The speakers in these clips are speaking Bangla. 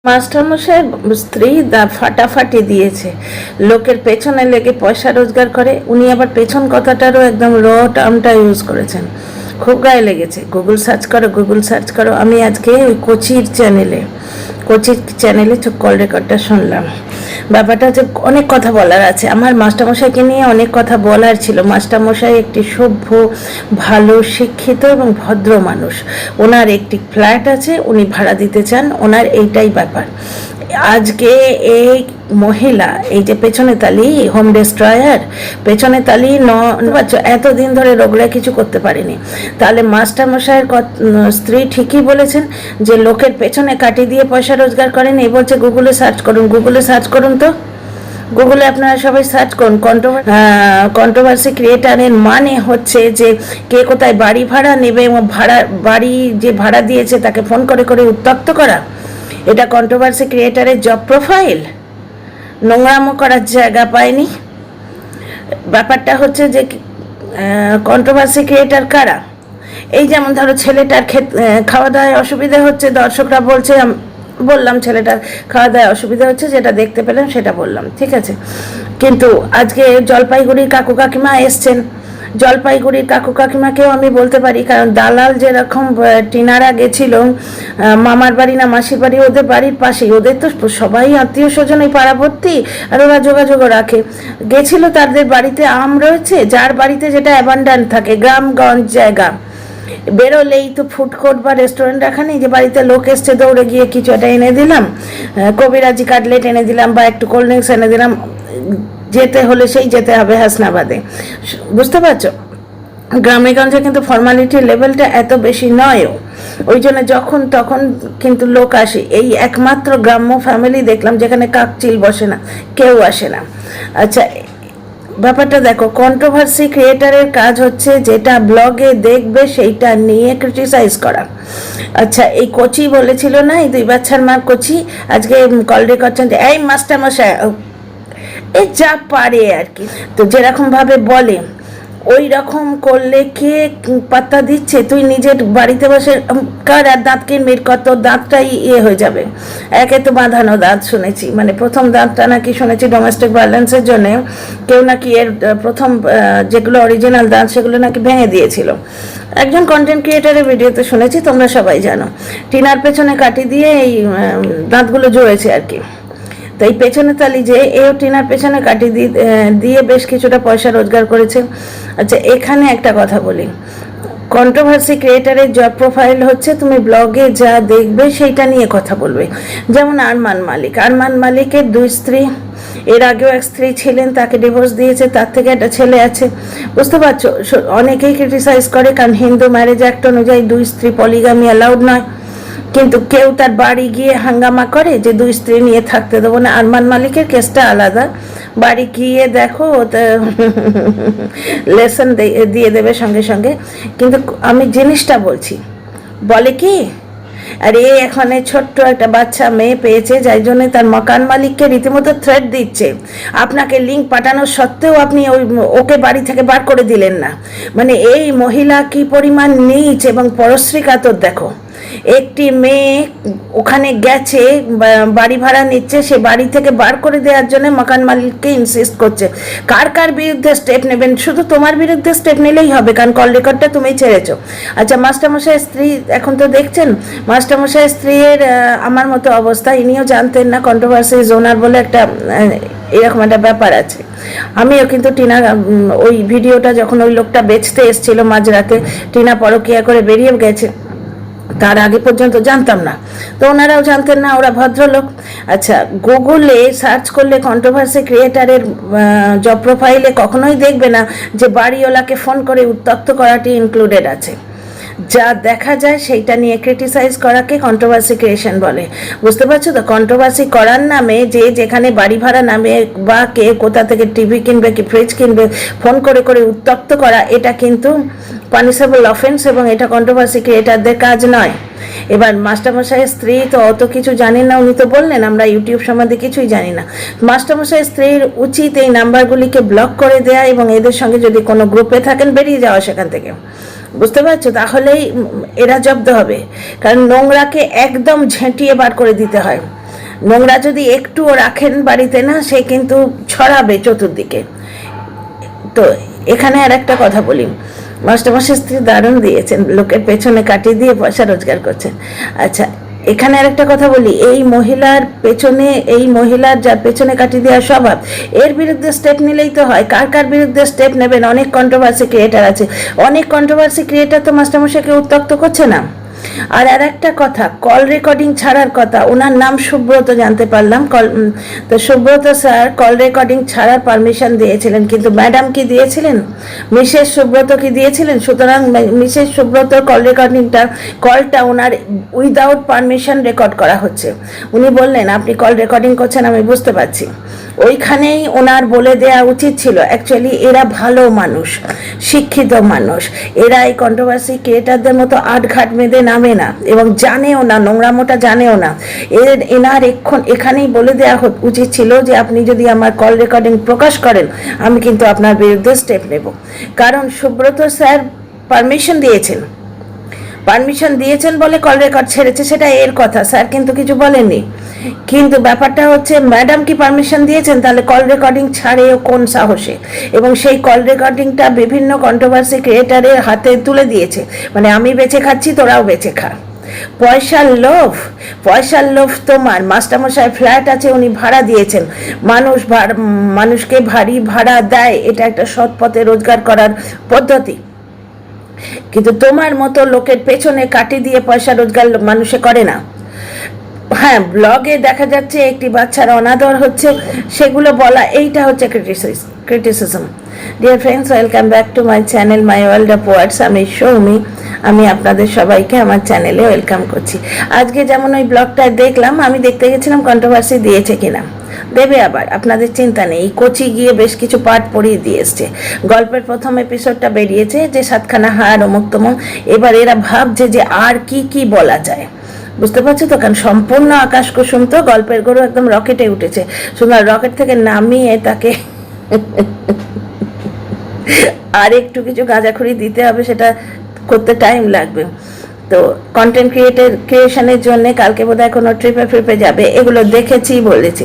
মাস্টারমশাই স্ত্রী ফাটাফাটি দিয়েছে, লোকের পেছনে লেগে পয়সা রোজগার করে। উনি আবার পেছন কথাটারও একদম র টার্মটা ইউজ করেছেন, খুব গায়ে লেগেছে। গুগল সার্চ করো। আমি আজকে ওই কোচির চ্যানেলে কল রেকর্ডটা শুনলাম। ব্যাপারটা হচ্ছে অনেক কথা বলার আছে, আমার মাস্টারমশাইকে নিয়ে অনেক কথা বলার ছিল। মাস্টারমশাই একটি সভ্য, ভালো, শিক্ষিত এবং ভদ্র মানুষ। ওনার একটি ফ্ল্যাট আছে, উনি ভাড়া দিতে চান, ওনার এইটাই ব্যাপার। আজকে এই মহিলা, এই যে পেছনে তালি হোম ডেস্ট্রয়ার, পেছনে তালি এতদিন ধরে রোগরা কিছু করতে পারেনি। তাহলে মাস্টারমশাইয়ের স্ত্রী ঠিকই বলেছেন যে লোকের পেছনে কাটি দিয়ে পয়সা রোজগার করেন। এই বলছে গুগলে সার্চ করুন তো গুগলে আপনারা সবাই সার্চ করুন। কন্ট্রোভার্সি ক্রিয়েটারের মানে হচ্ছে যে কে কোথায় বাড়ি ভাড়া নেবে এবং বাড়ি যে ভাড়া দিয়েছে তাকে ফোন করে করে উত্ত্যক্ত করা। এটা কন্ট্রোভার্সি ক্রিয়েটারের জব প্রোফাইল? নোংরামো করার জায়গা পায়নি। ব্যাপারটা হচ্ছে যে কন্ট্রোভার্সি ক্রিয়েটার কারা? এই যেমন ধরো ছেলেটার খাওয়া দাওয়ায় অসুবিধা হচ্ছে, দর্শকরা বলছে, বললাম ছেলেটার খাওয়া দাওয়ায় অসুবিধা হচ্ছে, যেটা দেখতে পেলাম সেটা বললাম, ঠিক আছে। কিন্তু আজকে জলপাইগুড়ির কাকু কাকিমা এসছেন, জলপাইগুড়ির কাকু কাকিমাকেও আমি বলতে পারি, কারণ দালাল যেরকম টিনারা গেছিল মামার বাড়ি না মাসির বাড়ি, ওদের বাড়ির পাশেই, ওদের তো সবাই আত্মীয় স্বজন এই পাড়াভর্তি, আর ওরা যোগাযোগও রাখে। গেছিল, তাদের বাড়িতে আম রয়েছে, যার বাড়িতে যেটা অ্যাবান্ডান্ট থাকে, গ্রামগঞ্জ জায়গা, বেরোলেই তো ফুড কোর্ট বা রেস্টুরেন্ট রাখা নেই যে বাড়িতে লোক এসছে দৌড়ে গিয়ে কিছু একটা এনে দিলাম, কবিরাজি কাটলেট এনে দিলাম বা একটু কোল্ড ড্রিঙ্কস এনে দিলাম। যেতে হলে সেই যেতে হবে হাসনাবাদে, বুঝতে পারছো? গ্রামে গঞ্জে কিন্তু ফর্মালিটির লেভেলটা এত বেশি নয়ও, ওই জন্য যখন তখন কিন্তু লোক আসে। এই একমাত্র গ্রাম্য ফ্যামিলি দেখলাম যেখানে কাকচিল বসে না, কেউ আসে না। আচ্ছা, ব্যাপারটা দেখো, কন্ট্রোভার্সি ক্রিয়েটারের কাজ হচ্ছে যেটা ব্লগে দেখবে সেইটা নিয়ে ক্রিটিসাইজ করা। আচ্ছা, এই কোচি বলেছিল না, এই 2 বাচ্চার মা কোচি, আজকে কল রেকর্ড এই মাস্টারমশাই এই যা পারে আর কি, তো যেরকম ভাবে বলে ওই রকম করলে কে পাত্তা দিচ্ছে? তুই নিজের বাড়িতে বসে কার আর দাঁত কিনবি, কত দাঁতটাই হয়ে যাবে। একে তো বাঁধানো দাঁত শুনেছি, মানে প্রথম দাঁতটা নাকি শুনেছি ডোমেস্টিক ভায়োলেন্সের জন্য কেউ নাকি এর প্রথম যেগুলো অরিজিনাল দাঁত সেগুলো নাকি ভেঙে দিয়েছিল। একজন কন্টেন্ট ক্রিয়েটারের ভিডিওতে শুনেছি, তোমরা সবাই জানো। টিনার পেছনে কাটি দিয়ে এই দাঁতগুলো জড়েছে আর কি। তো এই পেছনে তালি যে এও টিনার পেছনে কাটি দিয়ে বেশ কিছুটা পয়সা রোজগার করেছে। আচ্ছা, এখানে একটা কথা বলি, কন্ট্রোভার্সি ক্রিয়েটারের জব প্রোফাইল হচ্ছে তুমি ব্লগে যা দেখবে সেইটা নিয়ে কথা বলবে। যেমন আরমান মালিকের 2 স্ত্রী, এর আগেও এক স্ত্রী ছিলেন, তাকে ডিভোর্স দিয়েছে, তার থেকে একটা ছেলে আছে, বুঝতে পারছো? অনেকেই ক্রিটিসাইজ করে কারণ হিন্দু ম্যারেজ অ্যাক্ট অনুযায়ী 2 স্ত্রী পলিগামি অ্যালাউড নয়, কিন্তু কেউ তার বাড়ি গিয়ে হাঙ্গামা করে যে 2 স্ত্রী নিয়ে থাকতে দেবো না। আরমান মালিকের কেসটা আলাদা, বাড়ি গিয়ে দেখো লেসন দিয়ে দেবে সঙ্গে সঙ্গে। কিন্তু আমি জিনিসটা বলছি, বলে কি, আর এখানে ছোট্ট একটা বাচ্চা মেয়ে পেয়েছে, যাই জন্য তার মকান মালিককে রীতিমতো থ্রেট দিচ্ছে, আপনাকে লিঙ্ক পাঠানোর সত্ত্বেও আপনি ওকে বাড়ি থেকে বার করে দিলেন না। মানে এই মহিলা কি পরিমাণ নীচ এবং পরশ্রী কাতর দেখো। একটি মেয়ে ওখানে গেছে, বাড়ি ভাড়া নিচ্ছে, সে বাড়ি থেকে বার করে দেওয়ার জন্য মকান মালিককে ইনসিস্ট করছে। কার বিরুদ্ধে স্টেপ নেবেন? শুধু তোমার বিরুদ্ধে স্টেপ নিলেই হবে, কারণ কল রেকর্ডটা তুমি ছেড়েছো। আচ্ছা, মাস্টারমশাইয়ের স্ত্রী এখন তো দেখছেন, মাস্টারমশাইয়ের স্ত্রীর আমার মতো অবস্থা। ইনিও জানতেন না কন্ট্রোভার্সি জোনার বলে একটা এরকম একটা ব্যাপার আছে। আমিও কিন্তু টিনা ওই ভিডিওটা যখন ওই লোকটা বেচতে এসেছিল মাঝরাতে, টিনা পরকিয়া করে বেরিয়ে গেছে, তার আগে পর্যন্ত জানতাম না, তো ওনারাও জানতেন না, ওরা ভদ্রলোক। আচ্ছা, গুগলে সার্চ করলে কন্ট্রোভার্সি ক্রিয়েটারের জব প্রোফাইলে কখনোই দেখবে না যে বাড়িওয়ালাকে ফোন করে উত্ত্যক্ত করাটি ইনক্লুডেড আছে। যা দেখা যায় সেইটা নিয়ে ক্রিটিসাইজ করাকে কন্ট্রোভার্সি ক্রিয়েশন বলে, বুঝতে পারছো তো? কন্ট্রোভার্সি করার নামে যে যেখানে বাড়ি ভাড়া নামে বা কে কোথা থেকে টিভি কিনবে কি ফ্রিজ কিনবে ফোন করে করে উত্ত্যক্ত করা, এটা কিন্তু পানিশেবল অফেন্স এবং এটা কন্ট্রোভার্সি ক্রিয়েটারদের কাজ নয়। এবার মাস্টারমশাইয়ের স্ত্রী তো অত কিছু জানেন না, উনি তো বললেন আমরা ইউটিউব সম্বন্ধে কিছুই জানি না। মাস্টারমশাইয়ের স্ত্রীর উচিত এই নাম্বারগুলিকে ব্লক করে দেয়া এবং এদের সঙ্গে যদি কোনো গ্রুপে থাকেন বেরিয়ে যাওয়া সেখান থেকে, বুঝতে পারছো? তাহলেই এরা জব্দ হবে, কারণ নোংরাকে একদম ঝেঁটিয়ে বার করে দিতে হয়। নোংরা যদি একটুও রাখেন বাড়িতে না, সে কিন্তু ছড়াবে চতুর্দিকে। তো এখানে আর একটা কথা বলি, মাস্টারমশাই স্ত্রী দারুণ দিয়েছেন, লোকের পেছনে কাটিয়ে দিয়ে পয়সা রোজগার করছেন। আচ্ছা, এখানে আর একটা কথা বলি, এই মহিলার যার পেছনে কাটিয়ে দেওয়ার স্বভাব, এর বিরুদ্ধে স্টেপ নিলেই তো হয়। কার কার বিরুদ্ধে স্টেপ নেবেন? অনেক কন্ট্রোভার্সি ক্রিয়েটার আছে, অনেক কন্ট্রোভার্সি ক্রিয়েটার তো মাস্টারমশাইকে উত্ত্যক্ত করছে না। আর একটা কথা, কল রেকর্ডিং ছাড়ার কথা, ওনার নাম সুব্রত জানতে পারলাম। তো সুব্রত স্যার কল রেকর্ডিং ছাড়ার পারমিশন দিয়েছিলেন, কিন্তু ম্যাডাম কি দিয়েছিলেন? মিসেস সুব্রত কি দিয়েছিলেন? সুতরাং মিসেস সুব্রত কলটা ওনার উইদাউট পারমিশন রেকর্ড করা হচ্ছে। উনি বললেন আপনি কল রেকর্ডিং করছেন, আমি বুঝতে পারছি। ওইখানেই ওনার বলে দেওয়া উচিত ছিল, অ্যাকচুয়ালি এরা ভালো মানুষ, শিক্ষিত মানুষ, এরা এই কন্ট্রোভার্সি ক্রিয়েটারদের মতো আটঘাট মেঁধে নামে না, এবং জানেও না, নোংরামোটা জানেও না। এনার এখানেই বলে দেওয়া উচিত ছিল যে আপনি যদি আমার কল রেকর্ডিং প্রকাশ করেন, আমি কিন্তু আপনার বিরুদ্ধে স্টেপ নেব। কারণ সুব্রত স্যার পারমিশন দিয়েছেন বলে কল রেকর্ড ছেড়েছে, সেটা এর কথা, স্যার কিন্তু কিছু বলেননি। কিন্তু ব্যাপারটা হচ্ছে ম্যাডাম কি পারমিশন দিয়েছেন? তাহলে কল রেকর্ডিং ছাড়েও কোন সাহসে? এবং সেই কল রেকর্ডিংটা বিভিন্ন কন্ট্রোভার্সি ক্রিয়েটারের হাতে তুলে দিয়েছে, মানে আমি বেঁচে খাচ্ছি, তোরাও বেঁচে খা। পয়সার লোভ তোমার। মাস্টারমশাই ফ্ল্যাট আছে, উনি ভাড়া দিয়েছেন, মানুষকে ভারী ভাড়া দেয়, এটা একটা সৎ পথে রোজগার করার পদ্ধতি। কিন্তু তোমার মতো লোকের পেছনে কাটি দিয়ে পয়সা রোজগার মানুষে করে না। হ্যাঁ, ব্লগে দেখা যাচ্ছে একটি বাচ্চার অনাদর হচ্ছে, সেগুলো বলা, এইটা হচ্ছে criticism. Dear friends, welcome back to my channel my world of words. আমি সৌমি, আমি আপনাদের সবাইকে আমার চ্যানেলে ওয়েলকাম করছি। আজকে যেমন ওই ব্লগটায় দেখলাম, আমি দেখতে গেছিলাম কন্ট্রোভার্সি দিয়েছে কিনা, দেবে আবার, আপনাদের চিন্তা নেই। কোচি গিয়ে বেশ কিছু পাঠ পড়িয়ে দিয়ে এসছে। গল্পের প্রথম এপিসোডটা বেরিয়েছে যে 7খানা হাড় অমুক তমুক, এবার এরা ভাবছে যে আর কি বলা যায়, বুঝতে পারছো তো? কারণ সম্পূর্ণ আকাশ কুসুম তো, গল্পের গরু একদম রকেটে উঠেছে, সুতরাং রকেট থেকে নামিয়ে তাকে আর একটু কিছু গাঁজাখুরি দিতে হবে, সেটা করতে টাইম লাগবে। তো কন্টেন্ট ক্রিয়েশনের জন্য কালকে বোধহয় কোনো ট্রিপে যাবে, এগুলো দেখেছি, বলেছি।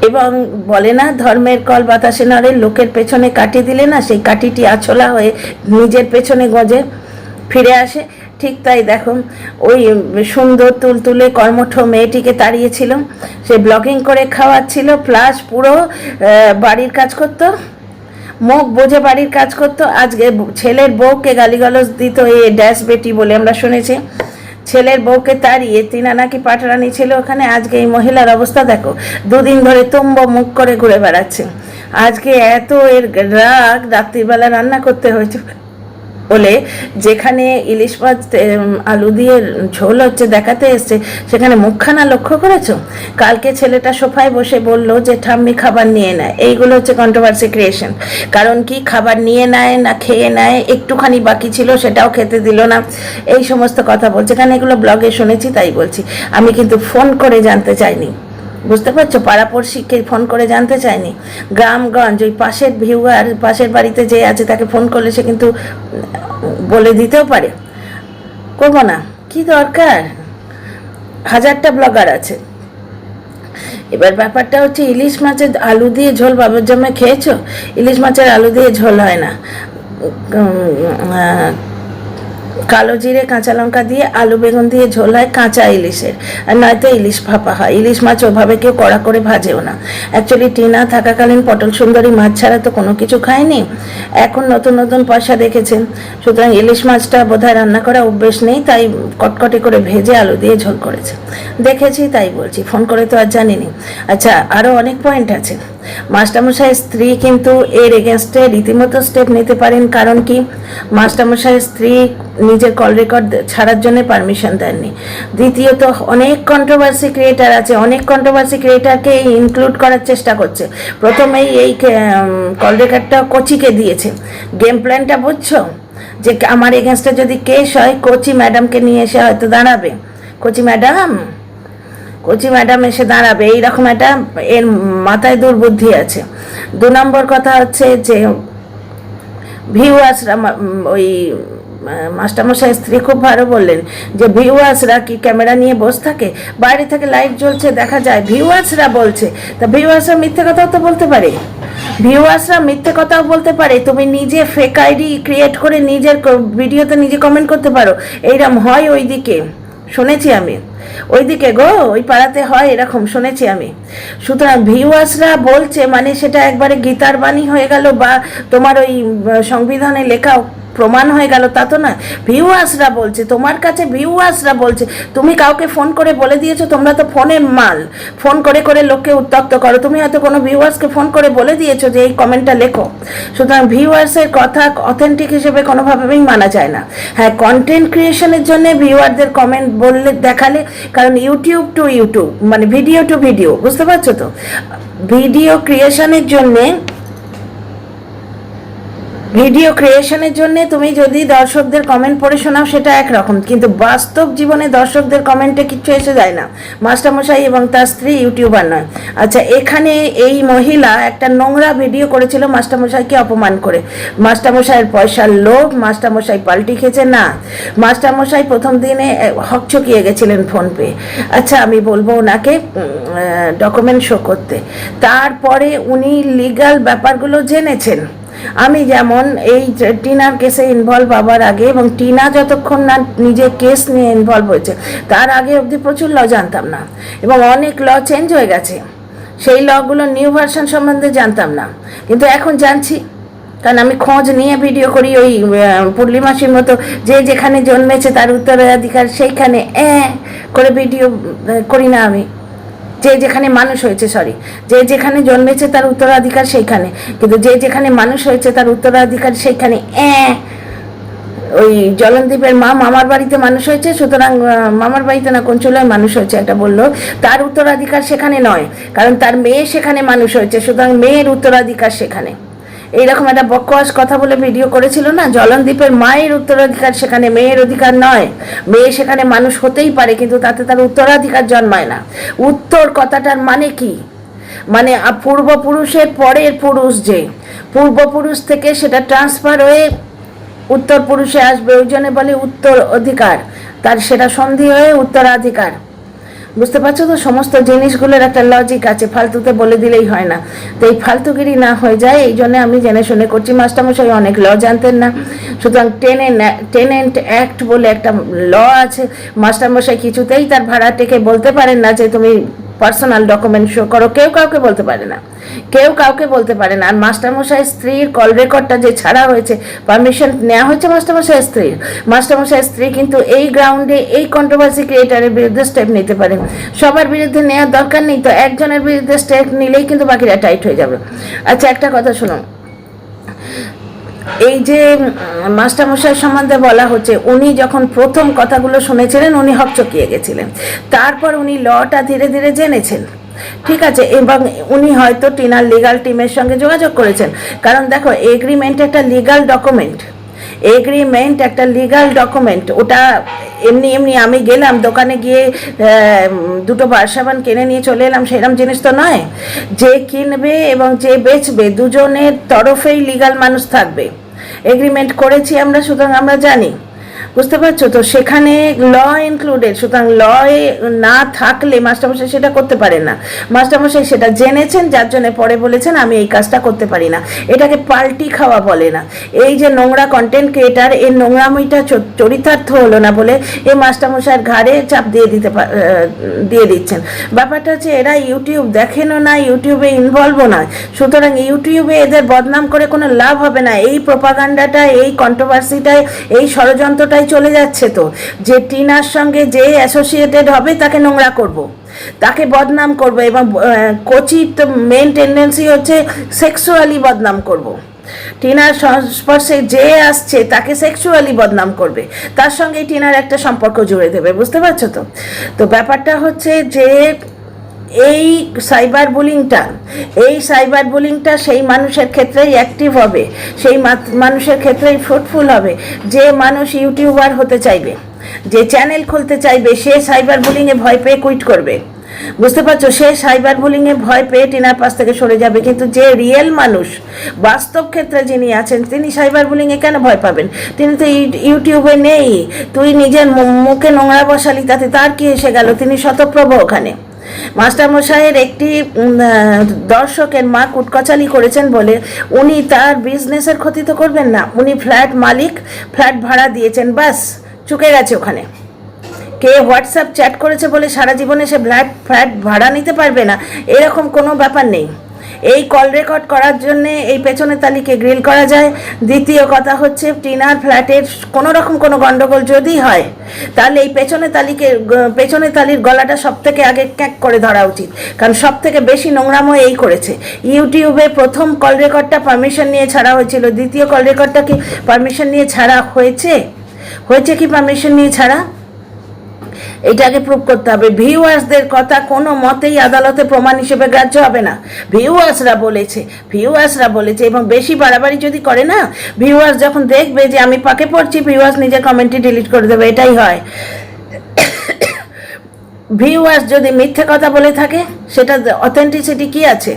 এবং বলে না, ধর্মের কল বাতাসে নড়ে, লোকের পেছনে কাটি দিলে না, সেই কাঠিটি আছলা হয়ে নিজের পেছনে গজে ফিরে আসে। ঠিক তাই দেখুন, ওই সুন্দর তুলতুলে কর্মঠ মেয়েটিকে তাড়িয়েছিল, সে ব্লগিং করে খাওয়াচ্ছিল, প্লাস পুরো বাড়ির কাজ করতো, মুখ বুঝে বাড়ির কাজ করতো। আজকে ছেলের বউকে গালিগালাজ দিত, এ ড্যাশ বেটি বলে আমরা শুনেছি। ছেলের বউকে তাড়িয়ে তিনা নাকি পাটরানি ছিল ওখানে। আজকে এই মহিলার অবস্থা দেখো, দুদিন ধরে তুম্ব মুখ করে ঘুরে বেড়াচ্ছে। আজকে এত এর রাগ, রাত্রিবেলা রান্না করতে হয়েছে বলে, যেখানে ইলিশ মাছ আলু দিয়ে ঝোল হচ্ছে দেখাতে এসছে, সেখানে মুখখানা লক্ষ্য করেছো? কালকে ছেলেটা সোফায় বসে বলল যে ঠাম্মি খাবার নিয়ে নেয়। এইগুলো হচ্ছে কন্ট্রোভার্সি ক্রিয়েশন। কারণ কি, খাবার নিয়ে নেয় না খেয়ে নেয়, একটুখানি বাকি ছিল সেটাও খেতে দিল না, এই সমস্ত কথা বলছে। কারণ এগুলো ব্লগে শুনেছি তাই বলছি, আমি কিন্তু ফোন করে জানতে চাইনি, বুঝতে পারছো? পাড়াপড়শিকে ফোন করে জানতে চাইনি। গ্রামগঞ্জ ওই পাশের ভিউয়ার, পাশের বাড়িতে যে আছে তাকে ফোন করলে সে কিন্তু বলে দিতেও পারে, করবো না, কি দরকার, হাজারটা ব্লগার আছে। এবার ব্যাপারটা হচ্ছে, ইলিশ মাছের আলু দিয়ে ঝোল বাবার জন্য খেয়েছো? ইলিশ মাছের আলু দিয়ে ঝোল হয় না, কালো জিরে কাঁচা লঙ্কা দিয়ে আলু বেগুন দিয়ে ঝোল হয় কাঁচা ইলিশের, আর নয়তো ইলিশ ভাপা হয়। ইলিশ মাছ ওভাবে কেউ কড়া করে ভাজেও না। অ্যাকচুয়ালি টিনা থাকাকালীন পটল সুন্দরী মাছ ছাড়া তো কোনো কিছু খায়নি, এখন নতুন পয়সা দেখেছেন, সুতরাং ইলিশ মাছটা বোধহয় রান্না করা অভ্যেস নেই, তাই কটকটে করে ভেজে আলু দিয়ে ঝোল করেছে, দেখেছি তাই বলছি, ফোন করে তো আর জানিনি। আচ্ছা, আরও অনেক পয়েন্ট আছে। মাস্টারমশাইয়ের স্ত্রী কিন্তু এর এগেনস্টে রীতিমতো স্টেপ নিতে পারেন। কারণ কি, মাস্টারমশাইয়ের স্ত্রী নিজের কল রেকর্ড ছাড়ার জন্য পারমিশন দেননি। দ্বিতীয়ত, অনেক কন্ট্রোভার্সি ক্রিয়েটার আছে, অনেক কন্ট্রোভার্সি ক্রিয়েটারকে ইনক্লুড করার চেষ্টা করছে। প্রথমেই এই কল রেকর্ডটা কোচিকে দিয়েছে। গেম প্ল্যানটা বুঝছো? যে আমার এগেনস্টে যদি কেস হয়, কোচি ম্যাডামকে নিয়ে এসে হয়তো দাঁড়াবে, কোচি ম্যাডাম এসে দাঁড়াবে, এইরকম একটা এর মাথায় দুর্বুদ্ধি আছে। 2 নম্বর কথা হচ্ছে যে ভিউয়ার্সরা ওই মাস্টারমশাই স্ত্রী খুব ভালো বললেন যে ভিউয়ার্সরা কি ক্যামেরা নিয়ে বসে থাকে, বাইরে থেকে লাইট জ্বলছে দেখা যায়, ভিউয়ার্সরা বলছে, তা ভিউয়ার্সরা মিথ্যে কথাও তো বলতে পারে, ভিউয়ার্সরা মিথ্যে কথাও বলতে পারে। তুমি নিজে ফেক আইডি ক্রিয়েট করে নিজের ভিডিওতে নিজে কমেন্ট করতে পারো, এইরকম হয় ওইদিকে, শুনেছি আমি, ওইদিকে গো ওই পাড়াতে হয় এরকম শুনেছি আমি। সুতরাং ভিউয়ার্সরা বলছে মানে সেটা একবারে গীতার বাণী হয়ে গেল বা তোমার ওই সংবিধানে লেখা প্রমাণ হয়ে গেল তা তো না। ভিউয়ার্সরা বলছে, তোমার কাছে ভিউয়ার্সরা বলছে, তুমি কাউকে ফোন করে বলে দিয়েছো, তোমরা তো ফোনের মাল, ফোন করে করে লোককে উত্তক্ত করো, তুমি হয়তো কোনো ভিউয়ার্সকে ফোন করে বলে দিয়েছো যে এই কমেন্টটা লেখো। সুতরাং ভিউয়ার্সের কথা অথেন্টিক হিসেবে কোনোভাবেই মানা যায় না। হ্যাঁ, কন্টেন্ট ক্রিয়েশনের জন্য ভিউয়ারদের কমেন্ট বললে দেখালে, কারণ ইউটিউব টু ইউটিউব মানে ভিডিও টু ভিডিও, বুঝতে পারছো তো, ভিডিও ক্রিয়েশনের জন্যে তুমি যদি দর্শকদের কমেন্ট পড়ে শোনাও সেটা একরকম, কিন্তু বাস্তব জীবনে দর্শকদের কমেন্টে কিচ্ছু এসে যায় না। মাস্টারমশাই এবং তার স্ত্রী ইউটিউবার নয়। আচ্ছা, এখানে এই মহিলা একটা নোংরা ভিডিও করেছিল মাস্টারমশাইকে অপমান করে, মাস্টারমশাইয়ের পয়সার লোভ, মাস্টারমশাই পাল্টি খেয়েছে না, মাস্টারমশাই প্রথম দিনে হকচকিয়ে গেছিলেন ফোন পে। আচ্ছা, আমি বলবো ওনাকে ডকুমেন্ট শো করতে, তারপরে উনি লিগ্যাল ব্যাপারগুলো জেনেছেন। আমি যেমন এই টিনার কেসে ইনভলভ হবার আগে এবং টিনা যতক্ষণ না নিজে কেস নিয়ে ইনভলভ হয়েছে তার আগে অবধি প্রচুর ল জানতাম না, এবং অনেক ল চেঞ্জ হয়ে গেছে, সেই লগুলো নিউ ভার্সন সম্বন্ধে জানতাম না, কিন্তু এখন জানছি, কারণ আমি খোঁজ নিয়ে ভিডিও করি। ওই পূর্ণিমাসির মতো যে যেখানে জন্মেছে তার উত্তরাধিকার সেইখানে করে ভিডিও করি না আমি, যে যেখানে মানুষ হয়েছে, যে যেখানে জন্মেছে তার উত্তরাধিকার সেইখানে, কিন্তু যে যেখানে মানুষ হয়েছে তার উত্তরাধিকার সেইখানে ওই জলনদীপের মা মামার বাড়িতে মানুষ হয়েছে, সুতরাং মামার বাড়িতে না কোন চুলায় মানুষ হয়েছে একটা বললো, তার উত্তরাধিকার সেখানে নয়, কারণ তার মেয়ে সেখানে মানুষ হয়েছে, সুতরাং মেয়ের উত্তরাধিকার সেখানে। এইরকম একটা বকওয়াস কথা বলে ভিডিও করেছিল না, জলনদীপের মায়ের উত্তরাধিকার সেখানে, মেয়ের অধিকার নয়। মেয়ে সেখানে মানুষ হতেই পারে কিন্তু তাতে তার উত্তরাধিকার জন্মায় না। উত্তর কথাটার মানে কি, মানে পূর্বপুরুষের পরের পুরুষ, যে পূর্বপুরুষ থেকে সেটা ট্রান্সফার হয়ে উত্তর পুরুষে আসবে, ওই জন্য বলে উত্তর অধিকার, তার সেটা সন্ধি হয়ে উত্তরাধিকার। বুঝতে পারছো তো, সমস্ত জিনিসগুলোর একটা লজিক আছে, ফালতুতে বলে দিলেই হয় না। তো এই না হয়ে যায়, এই জন্য আমি জেনে শুনে করছি। মাস্টারমশাই অনেক ল জানতেন না, সুতরাং টেনেন্ট অ্যাক্ট বলে একটা ল আছে, মাস্টারমশাই কিছুতেই তার ভাড়াটেকে বলতে পারেন না যে তুমি পার্সোনাল ডকুমেন্ট শো করো, কেউ কাউকে বলতে পারে না। আর মাস্টারমশাই স্ত্রীর কল রেকর্ডটা যে ছাড়া হয়েছে, পারমিশন নেওয়া হয়েছে মাস্টারমশাই স্ত্রী কিন্তু এই গ্রাউন্ডে এই কন্ট্রোভার্সি ক্রিয়েটারের বিরুদ্ধে স্টেপ নিতে পারেন। সবার বিরুদ্ধে নেওয়ার দরকার নেই তো, একজনের বিরুদ্ধে স্টেপ নিলেই কিন্তু বাকিরা টাইট হয়ে যাবে। আচ্ছা, একটা কথা শোনো, এই যে মাস্টারমশাই সম্বন্ধে বলা হচ্ছে, উনি যখন প্রথম কথাগুলো শুনেছিলেন উনি হকচকিয়ে গেছিলেন, তারপর উনি লটা ধীরে ধীরে জেনেছেন, ঠিক আছে, এবং উনি হয়তো টিনার লিগাল টিমের সঙ্গে যোগাযোগ করেছেন, কারণ দেখো এগ্রিমেন্ট একটা লিগাল ডকুমেন্ট, ওটা এমনি আমি গেলাম দোকানে গিয়ে দুটো বারসাবান কিনে নিয়ে চলে এলাম সেরকম জিনিস তো নয়। যে কিনবে এবং যে বেচবে দুজনের তরফেই লিগাল মানুষ থাকবে, এগ্রিমেন্ট করেছি আমরা, সুতরাং আমরা জানি, বুঝতে পারছো তো, সেখানে ল ইনক্লুডেড। সুতরাং ল না থাকলে মাস্টারমশাই সেটা করতে পারেন না। মাস্টারমশাই সেটা জেনেছেন, যার জন্য পরে বলেছেন আমি এই কাজটা করতে পারি না। এটাকে পাল্টি খাওয়া বলে না। এই যে নোংরা কন্টেন্ট ক্রিয়েটার, এই নোংরামিটা চরিতার্থ হলো না বলে এই মাস্টারমশাইয়ের ঘাড়ে চাপ দিয়ে দিচ্ছেন। ব্যাপারটা হচ্ছে এরা ইউটিউব দেখেনও না, ইউটিউবে ইনভলভও নয়, সুতরাং ইউটিউবে এদের বদনাম করে কোনো লাভ হবে না। এই প্রোপাগান্ডাটা, এই কন্ট্রোভার্সিটায়, এই ষড়যন্ত্রটাই চলে যাচ্ছে তো, যে টিনার সঙ্গে যে অ্যাসোসিয়েটেড হবে তাকে নোংরা করব, তাকে বদনাম করব, এবং কোচির তো মেন টেন্ডেন্সি হচ্ছে সেক্সুয়ালি বদনাম করব। টিনার সংস্পর্শে যে আসছে তাকে সেক্সুয়ালি বদনাম করবে, তার সঙ্গে টিনার একটা সম্পর্ক জুড়ে দেবে, বুঝতে পারছো তো। তো ব্যাপারটা হচ্ছে যে এই সাইবার বুলিংটা সেই মানুষের ক্ষেত্রেই অ্যাক্টিভ হবে, সেই মানুষের ক্ষেত্রেই ফ্রুটফুল হবে যে মানুষ ইউটিউবার হতে চাইবে, যে চ্যানেল খুলতে চাইবে, সে সাইবার বুলিংয়ে ভয় পেয়ে কুইট করবে। বুঝতে পারছো, সে সাইবার বুলিংয়ে ভয় পেয়ে টিনার পাশ থেকে সরে যাবে, কিন্তু যে রিয়েল মানুষ বাস্তব ক্ষেত্রে যিনি আছেন তিনি সাইবার বুলিংয়ে কেন ভয় পাবেন? তিনি তো ইউটিউবে নেই, তুই নিজের মুখে নোংরা বসালি তাতে তার কি এসে গেল? তিনি শতপ্রভ ওখানে। মাস্টারমশাইয়ের একটি দর্শকের মা কুটকচালি করেছেন বলে উনি তার বিজনেসের ক্ষতি তো করবেন না, উনি ফ্ল্যাট মালিক, ফ্ল্যাট ভাড়া দিয়েছেন, বাস চুকে গেছে ওখানে। কে হোয়াটসঅ্যাপ চ্যাট করেছে বলে সারা জীবনে সে ফ্ল্যাট ভাড়া নিতে পারবে না, এরকম কোনো ব্যাপার নেই। এই কল রেকর্ড করার জন্যে এই পেছনের তালিকে গ্রিল করা যায়। দ্বিতীয় কথা হচ্ছে, টিনার ফ্ল্যাটের কোনো রকম কোনো গণ্ডগোল যদি হয় তাহলে এই পেছনের তালির গলাটা সব থেকে আগে ক্যাক করে ধরা উচিত, কারণ সব থেকে বেশি নোংরামো এই করেছে। ইউটিউবে প্রথম কল রেকর্ডটা পারমিশন নিয়ে ছাড়া হয়েছিল, দ্বিতীয় কল রেকর্ডটা কি পারমিশন নিয়ে ছাড়া হয়েছে? কি পারমিশন নিয়ে ছাড়া? এটাকে প্রুভ করতে হবে। ভিউয়ার্সদের কথা কোনো মতেই আদালতে প্রমাণ হিসেবে গ্রাহ্য হবে না। ভিউয়ার্সরা বলেছে এবং বেশি বাড়াবাড়ি যদি করে না, ভিউয়ার্স যখন দেখবে যে আমি পাকে পড়ছি, ভিউয়ার্স নিজের কমেন্টই ডিলিট করে দেবে, এটাই হয়। ভিউয়ার্স যদি মিথ্যে কথা বলে থাকে, সেটা অথেন্টিসিটি কি আছে?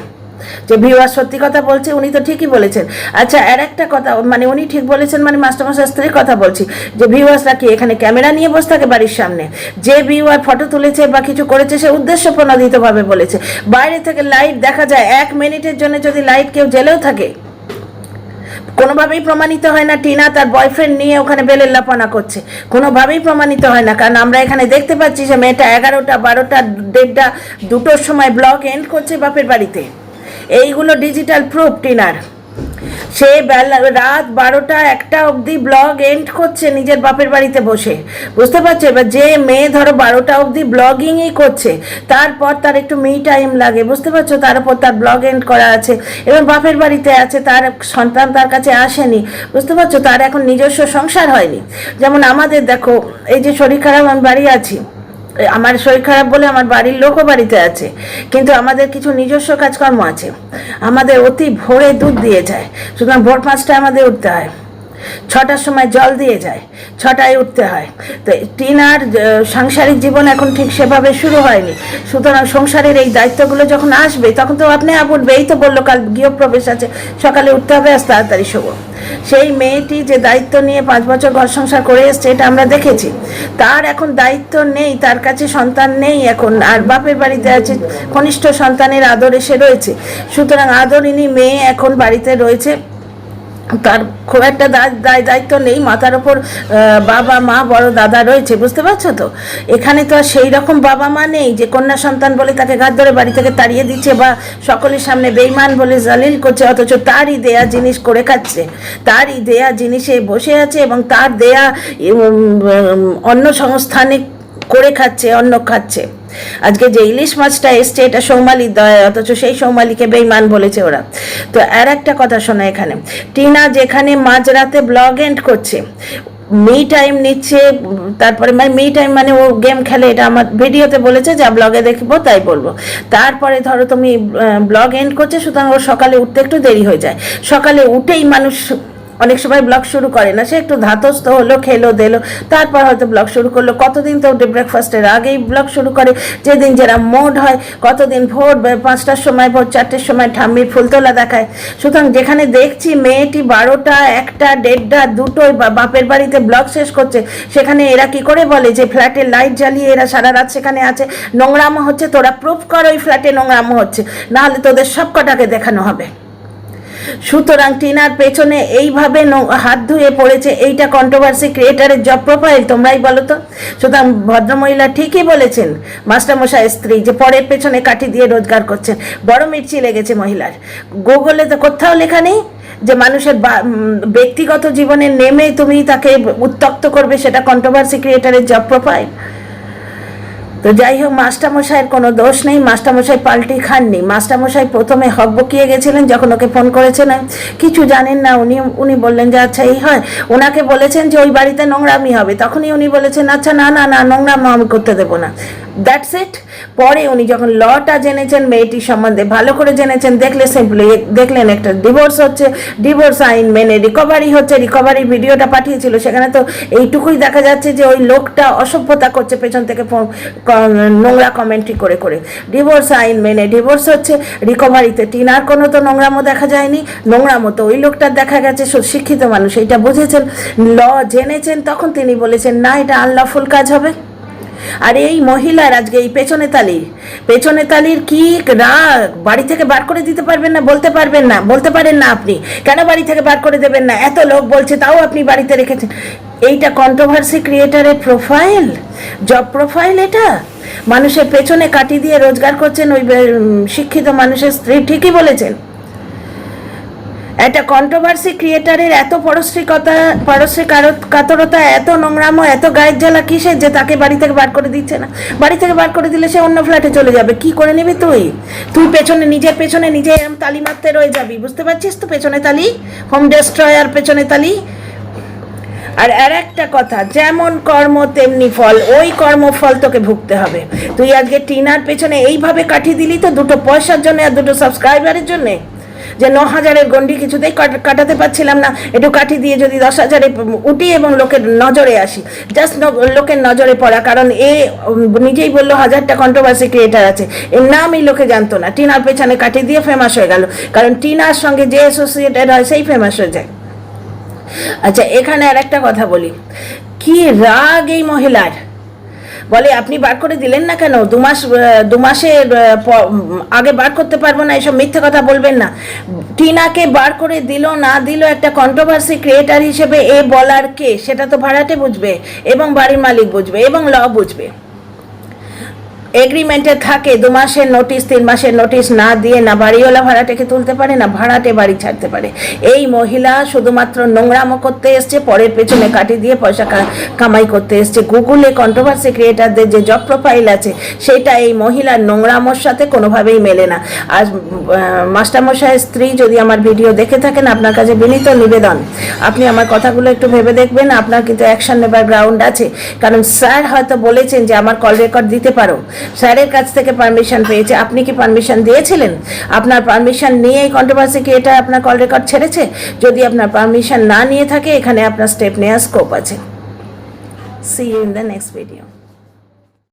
যে ভিউয়ার সত্যি কথা বলছে, উনি তো ঠিকই বলেছেন। আচ্ছা, আর একটা কথা, মানে উনি ঠিক বলেছেন মানে মাস্টারমশাই স্ত্রীর কথা বলছি, যে ভিউয়ার্সরা কি এখানে ক্যামেরা নিয়ে বসে থাকে বাড়ির সামনে? যে ভিউয়ার ফটো তুলেছে বা কিছু করেছে সে উদ্দেশ্য প্রণোদিতভাবে বলেছে। বাইরে থেকে লাইট দেখা যায়, 1 মিনিটের জন্য যদি লাইট কেউ জ্বেলেও থাকে, কোনোভাবেই প্রমাণিত হয় না টিনা তার বয়ফ্রেন্ড নিয়ে ওখানে বেলের লাপানা করছে, কোনোভাবেই প্রমাণিত হয় না। কারণ আমরা এখানে দেখতে পাচ্ছি যে মেয়েটা 11টা 12টা 1:30টা 2টোর সময় ব্লগ এন্ড করছে বাপের বাড়িতে। এইগুলো ডিজিটাল প্রুফ টিনার। সে রাত 12টা 1টা অবধি ব্লগ এন্ড করছে নিজের বাপের বাড়িতে বসে, বুঝতে পারছো? এবার যে মেয়ে ধরো 12টা অবধি ব্লগিংই করছে, তারপর তার একটু মি টাইম লাগে, বুঝতে পারছো? তার উপর তার ব্লগ এন্ড করা আছে এবং বাপের বাড়িতে আছে, তার সন্তান তার কাছে আসেনি, বুঝতে পারছো? তার এখন নিজস্ব সংসার হয়নি। যেমন আমাদের দেখো, এই যে শরীর খারাপ, আমি বাড়ি আছি, আমার শরীর খারাপ বলে আমার বাড়ির লোকও বাড়িতে আছে, কিন্তু আমাদের কিছু নিজস্ব কাজকর্ম আছে। আমাদের অতি ভোরে দুধ দিয়ে যায়, সুতরাং ভোর 5টায় আমাদের উঠতে হয়, 6টার সময় জল দিয়ে যায়, 6টায় উঠতে হয়। তো টিনার সাংসারিক জীবন এখন ঠিক সেভাবে শুরু হয়নি, সুতরাং সংসারের এই দায়িত্বগুলো যখন আসবে তখন তো আপনি বলবে, এই তো বললো কাল গৃহপ্রবেশ আছে, সকালে উঠতে হবে, আজ তাড়াতাড়ি শোবো। সেই মেয়েটি যে দায়িত্ব নিয়ে 5 বছর ঘর সংসার করে এসছে, এটা আমরা দেখেছি। তার এখন দায়িত্ব নেই, তার কাছে সন্তান নেই এখন, আর বাপের বাড়িতে আছে, কনিষ্ঠ সন্তানের আদর এসে রয়েছে, সুতরাং আদরিনী মেয়ে এখন বাড়িতে রয়েছে, তার খুব একটা দায়িত্ব নেই, মাথার ওপর বাবা মা বড় দাদা রয়েছে, বুঝতে পারছো তো? এখানে তো আর সেই রকম বাবা মা নেই যে কন্যা সন্তান বলে তাকে ঘাত ধরে বাড়ি থেকে তাড়িয়ে দিচ্ছে বা সকলের সামনে বেঈমান বলে জালিল করছে, অথচ তারই দেয়া জিনিস করে খাচ্ছে, তারই দেয়া জিনিসে বসে আছে এবং তার দেয়া অন্য সংস্থানে করে খাচ্ছে, অন্য খাচ্ছে। আজকে যে ইলিশ মাছটা এসছে এটা সৌমালির দয়া, অথচ সেই সৌমালিকে বেঈমান বলেছে ওরা। তো আর একটা কথা শোনা, এখানে টিনা যেখানে মাঝরাতে ব্লগ এন্ড করছে, মি টাইম নিচ্ছে, তারপরে মানে মি টাইম মানে ও গেম খেলে, এটা আমার ভিডিওতে বলেছে, যা ব্লগে দেখবো তাই বলবো। তারপরে ধরো তুমি ব্লগ এন্ড করছে, সুতরাং ওর সকালে উঠতে একটু দেরি হয়ে যায়। সকালে উঠেই মানুষ অনেক সময় ব্লগ শুরু করে না, সে একটু ধাতস্থ হলো, খেলো দিলো, তারপর হয়তো ব্লগ শুরু করলো। কতদিন তো ব্রেকফাস্টের আগেই ব্লগ শুরু করে, যেদিন যেরা মোড হয়, কতদিন ভোর 5টার সময়, ভোর 4টের সময় ঠাম্মির ফুলতোলা দেখায়। সুতরাং যেখানে দেখছি মেয়েটি 12টা 1টা 1:30টা 2টোয় বাপের বাড়িতে ব্লগ শেষ করছে, সেখানে এরা কি করে বলে যে ফ্ল্যাটের লাইট জ্বালিয়ে এরা সারা রাত সেখানে আছে, নোংরামো হচ্ছে? তোরা প্রুফ কর ওই ফ্ল্যাটে নোংরামো হচ্ছে, নাহলে তোদের সব কটাকে দেখানো হবে। সুতরাং টিনার পেছনে এইভাবে হাত ধুয়ে পড়েছে, এইটা কন্ট্রোভার্সি ক্রিয়েটারের জব প্রোফাইল? তোমরাই বলো তো। সুতরাং ভদ্রমহিলা ঠিকই বলেছেন, মাস্টারমশাই স্ত্রী, যে পরের পেছনে কাঠি দিয়ে রোজগার করছেন। বড় মির্চি লেগেছে মহিলার। গুগলে তো কোথাও লেখা নেই যে মানুষের ব্যক্তিগত জীবনে নেমে তুমি তাকে উত্তক্ত করবে, সেটা কন্ট্রোভার্সি ক্রিয়েটারের জব প্রোফাইল। তো যাই হোক, মাস্টারমশাইয়ের কোনো দোষ নেই, মাস্টারমশাই পাল্টি খাননি। মাস্টারমশাই প্রথমে হকবকিয়ে গেছিলেন যখন ওকে ফোন করেছেন, কিছু জানেন না উনি বললেন যে আচ্ছা এই হয়। ওনাকে বলেছেন যে ওই বাড়িতে নোংরামি হবে, তখনই উনি বলেছেন আচ্ছা না না না, নোংরামি আমি করতে দেবো না। That's it. পরে উনি যখন লটা জেনেছেন, মেয়েটির সম্বন্ধে ভালো করে জেনেছেন, দেখলেন একটা ডিভোর্স হচ্ছে, ডিভোর্স আইন মেনে রিকভারি হচ্ছে, রিকভারির ভিডিওটা পাঠিয়েছিল, সেখানে তো এইটুকুই দেখা যাচ্ছে যে ওই লোকটা অসভ্যতা করছে পেছন থেকে নোংরা কমেন্ট্রি করে করে। ডিভোর্স আইন মেনে ডিভোর্স হচ্ছে, রিকভারিতে টিনার কোনো তো নোংরামো দেখা যায়নি, নোংরামো তো ওই লোকটার দেখা গেছে। শিক্ষিত মানুষ এইটা বুঝেছেন, ল জেনেছেন, তখন তিনি বলেছেন না এটা আনলফুল কাজ হবে। আর এই মহিলার আজকে এই পেছনে তালির কি রাগ, বাড়ি থেকে বার করে দিতে পারবেন না, বলতে পারেন না আপনি কেন বাড়ি থেকে বার করে দেবেন না, এত লোক বলছে তাও আপনি বাড়িতে রেখেছেন। এইটা কন্ট্রোভার্সি ক্রিয়েটারের প্রোফাইল, জব প্রোফাইল। এটা মানুষের পেছনে কাটি দিয়ে রোজগার করছেন ওই শিক্ষিত মানুষের স্ত্রী, ঠিকই বলেছেন। একটা কন্ট্রোভার্সি ক্রিয়েটারের এত কাতরতা, এত নোংরামো, এত গায়ের জ্বালা কিসের যে তাকে বাড়ি থেকে বার করে দিচ্ছে না? বাড়ি থেকে বার করে দিলে সে অন্য ফ্ল্যাটে চলে যাবে। কি করে নিবি তুই নিজের পেছনে নিজে এরম তালি মারতে রয়ে যাবি, বুঝতে পারছিস তো? পেছনে তালি, হোম ডেস্ট্রয়ার পেছনে তালি। আর একটা কথা, যেমন কর্ম তেমনি ফল, ওই কর্মফল তোকে ভুগতে হবে। তুই আজকে টিনার পেছনে এইভাবে কাটিয়ে দিলি তো, দুটো পয়সার জন্য আর দুটো সাবস্ক্রাইবারের জন্যে, যে 9,000-এর গন্ডি কিছুতেই কাটাতে পারছিলাম না, একটু কাটি দিয়ে যদি 10,000-এ উঠি এবং লোকের নজরে আসি, জাস্ট লোকের নজরে পড়া। কারণ এ নিজেই বললো 1000টা কন্ট্রোভার্সি ক্রিয়েটার আছে, এর নামই লোকে জানতো না, টিনার পেছনে কাটি দিয়ে ফেমাস হয়ে গেল। কারণ টিনার সঙ্গে যে অ্যাসোসিয়েটেড হয় সেই ফেমাস হয়ে যায়। আচ্ছা, এখানে আর একটা কথা বলি, কি রাগ এই মহিলার। বলে আপনি বার করে দিলেন না কেন, 2 মাসের আগে বার করতে পারবো না, এসব মিথ্যে কথা বলবেন না। টিনাকে বার করে দিল না দিল একটা কন্ট্রোভার্সি ক্রিয়েটার হিসেবে এ বলার কে? সেটা তো ভাড়াটে বুঝবে এবং বাড়ির মালিক বুঝবে এবং ল বুঝবে। এগ্রিমেন্টে থাকে 2 মাসের নোটিশ, 3 মাসের নোটিশ না দিয়ে না বাড়িওয়ালা ভাড়াটেকে তুলতে পারে, না ভাড়াটে বাড়ি ছাড়তে পারে। এই মহিলা শুধুমাত্র নোংরামো করতে এসছে, পরের পেছনে কাটি দিয়ে পয়সা কামাই করতে এসছে। গুগলে কন্ট্রোভার্সি ক্রিয়েটারদের যে জব প্রোফাইল আছে সেটা এই মহিলার নোংরামোর সাথে কোনোভাবেই মেলে না। আর মাস্টারমশাইয়ের স্ত্রী যদি আমার ভিডিও দেখে থাকেন, আপনার কাছে বিনীত নিবেদন, আপনি আমার কথাগুলো একটু ভেবে দেখবেন। আপনার কিন্তু অ্যাকশন নেবার গ্রাউন্ড আছে, কারণ স্যার হয়তো বলেছেন যে আমার কল রেকর্ড দিতে পারো, স্যারের কাছ থেকে পারমিশন পেয়েছে। আপনি কি পারমিশন দিয়েছিলেন? আপনার পারমিশন নিয়েই কন্ট্রোভার্সি ক্রিয়েটার আপনার কল রেকর্ড ছেড়েছে? যদি আপনার পারমিশন না নিয়ে থাকে, এখানে আপনার স্টেপ নেওয়ার স্কোপ আছে। See you in the next video.